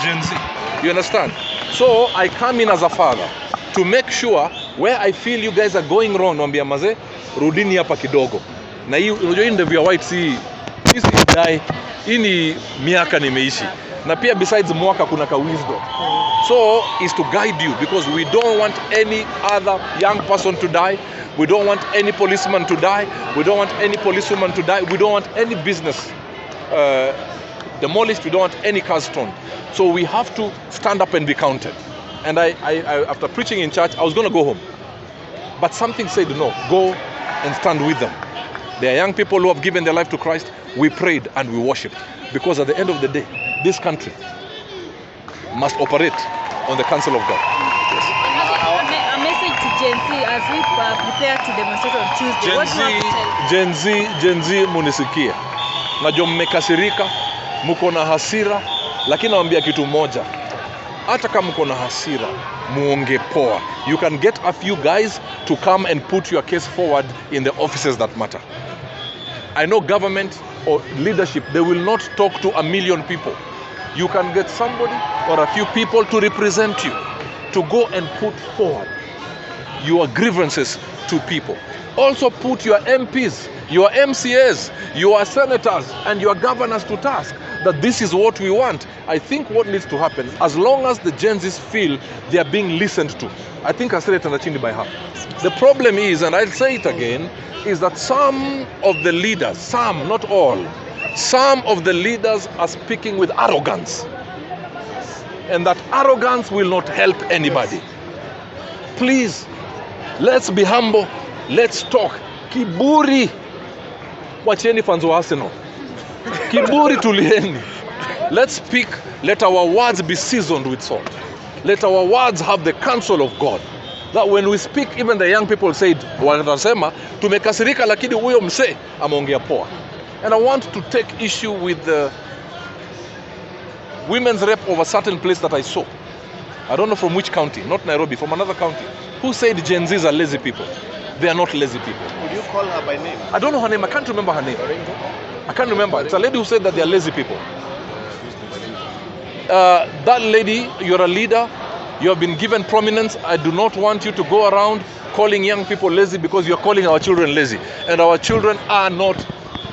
Gen Z. You understand? So I come in as a father to make sure where I feel you guys are going wrong, nwambia maze, rudini hapa kidogo. Na hii unajua hii ndevu ya white si dai, hii ni miaka nimeishi. Na pia besides mwaka kuna ka wisdom. So is to guide you, because we don't want any other young person to die. We don't want any policeman to die. We don't want any policewoman to die. We don't want any business demolished. We don't want any car stoned. So we have to stand up and be counted. And I after preaching in church, I was going to go home. But something said, no, go and stand with them. They are young people who have given their life to Christ. We prayed and we worshipped. Because at the end of the day, this country must operate on the counsel of God. Yes. A message to Gen Z as we prepare to demonstrate on Tuesday. What do you have to tell? Gen Z munisikia. Najua mmekasirika, mko na hasira, lakini nawaambia kitu moja. Hata kama mko na hasira, muonge poa. You can get a few guys to come and put your case forward in the offices that matter. I know government or leadership, they will not talk to a million people. You can get somebody or a few people to represent you, to go and put forward your grievances to people. Also put your MPs, your MCAs, your senators and your governors to task that this is what we want. I think what needs to happen, as long as the Gen Zs feel they are being listened to, I think I said it Tanachini by half. The problem is, and I'll say it again, is that some of the leaders, some, not all, some of the leaders are speaking with arrogance. And that arrogance will not help anybody. Please, let's be humble. Let's talk. Kiburi. Wacheni fans wa Arsenal. Kiburi tulieni. Let's speak. Let our words be seasoned with salt. Let our words have the counsel of God. That when we speak, even the young people said, wanasema, tumekasirika lakini huyo mse ameongea poa. And I want to take issue with the women's rep of a certain place that I saw. I don't know from which county, not Nairobi, from another county, who said Gen Zs are lazy people. They are not lazy people. Would you call her by name? I don't know her name. I can't remember her name. I can't remember. It's a lady who said that they are lazy people. That lady, you're a leader. You have been given prominence. I do not want you to go around calling young people lazy, because you're calling our children lazy. And our children are not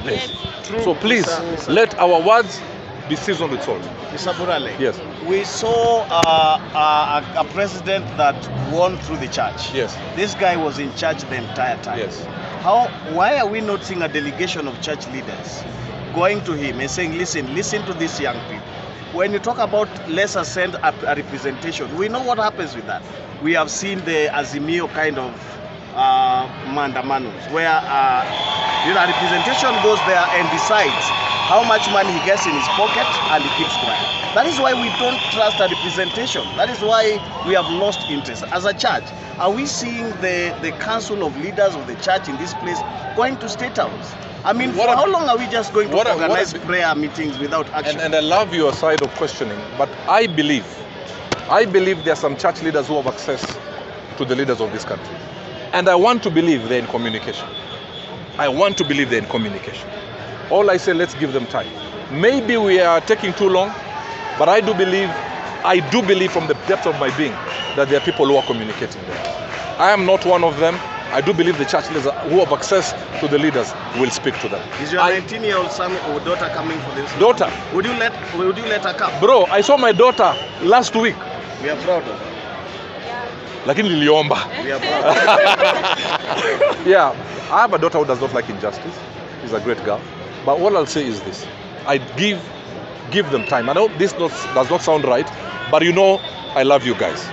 lazy. True. So please, let our words be seasoned with salt. Mr. Burale, Yes. we saw a president that won through the church. Yes. This guy was in church the entire time. Yes. Why are we not seeing a delegation of church leaders going to him and saying, listen to these young people? When you talk about let's send a representation, we know what happens with that. We have seen the Azimio kind of mandamanos, where a representation goes there and decides how much money he gets in his pocket and he keeps quiet. That is why we don't trust a representation. That is why we have lost interest. As a church, are we seeing the council of leaders of the church in this place going to state house? I mean, for how long are we just going to organize prayer meetings without action? And I love your side of questioning, but I believe there are some church leaders who have access to the leaders of this country. And I want to believe they're in communication. I want to believe they're in communication. All I say, let's give them time. Maybe we are taking too long, but I do believe from the depth of my being that there are people who are communicating there. I am not one of them. I do believe the church leaders who have access to the leaders will speak to them. Is your 19-year-old son or daughter coming for this? Daughter. Would you let her come? Bro, I saw my daughter last week. We are proud of her. Lakini niliomba. We are proud of her. Yeah, I have a daughter who does not like injustice. She's a great girl. But what I'll say is this. I give them time. I know this does not sound right, but you know I love you guys.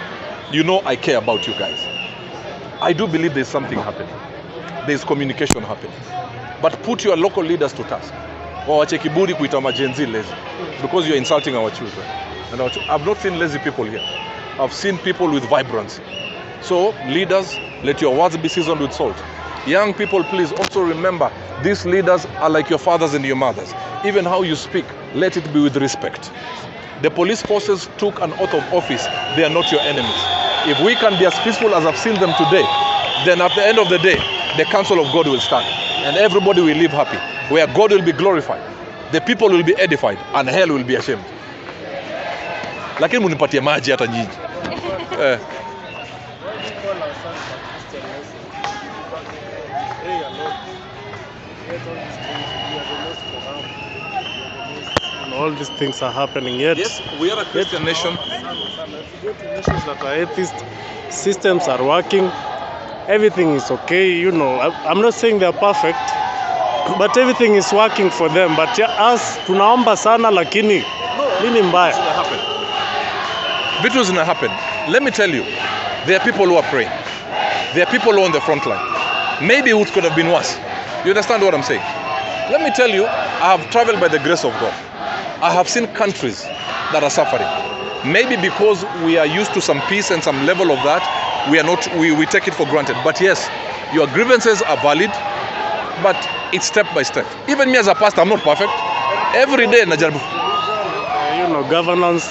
You know I care about you guys. I do believe there's something happening. There's communication happening. But put your local leaders to task. Wache kiburi kuita ma Gen Z lazy, because you're insulting our children. And I've not seen lazy people here. I've seen people with vibrancy. So leaders, let your words be seasoned with salt. Young people, please also remember, these leaders are like your fathers and your mothers. Even how you speak, let it be with respect. The police forces took an oath of office. They are not your enemies. If we can be as peaceful as I've seen them today, then at the end of the day, the counsel of God will stand. And everybody will live happy, where God will be glorified, the people will be edified, and hell will be ashamed. lakini munipatie maji hata nyinyi. All these things are happening yet. Yes, we are a Christian nation. Nations that are atheist, systems are working, everything is okay. You know, I'm not saying they're perfect, but everything is working for them. But us, tunaomba sana lakini nini mbaya? Vitu zina happen. Let me tell you, there are people who are praying. There are people who are on the front line. Maybe it could have been worse. You understand what I'm saying? Let me tell you, I have traveled by the grace of God. I have seen countries that are suffering. Maybe because we are used to some peace and some level of that, we take it for granted. But yes, your grievances are valid, but it's step by step. Even me as a pastor, I'm not perfect. Every day, najaribu. You know, governance,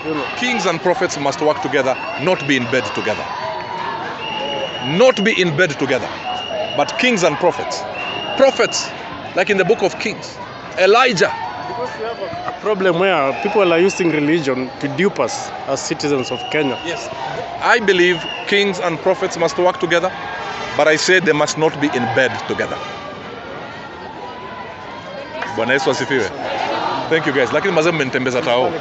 you know. Kings and prophets must work together, not be in bed together. Not be in bed together. But kings and prophets. Prophets, like in the book of Kings. Elijah. Because we have a problem where people are using religion to dupe us as citizens of Kenya. Yes. I believe kings and prophets must work together, but I say they must not be in bed together. Bwana Yesu asifiwe. Thank you guys. Lakini mazee mmenitembeza tao.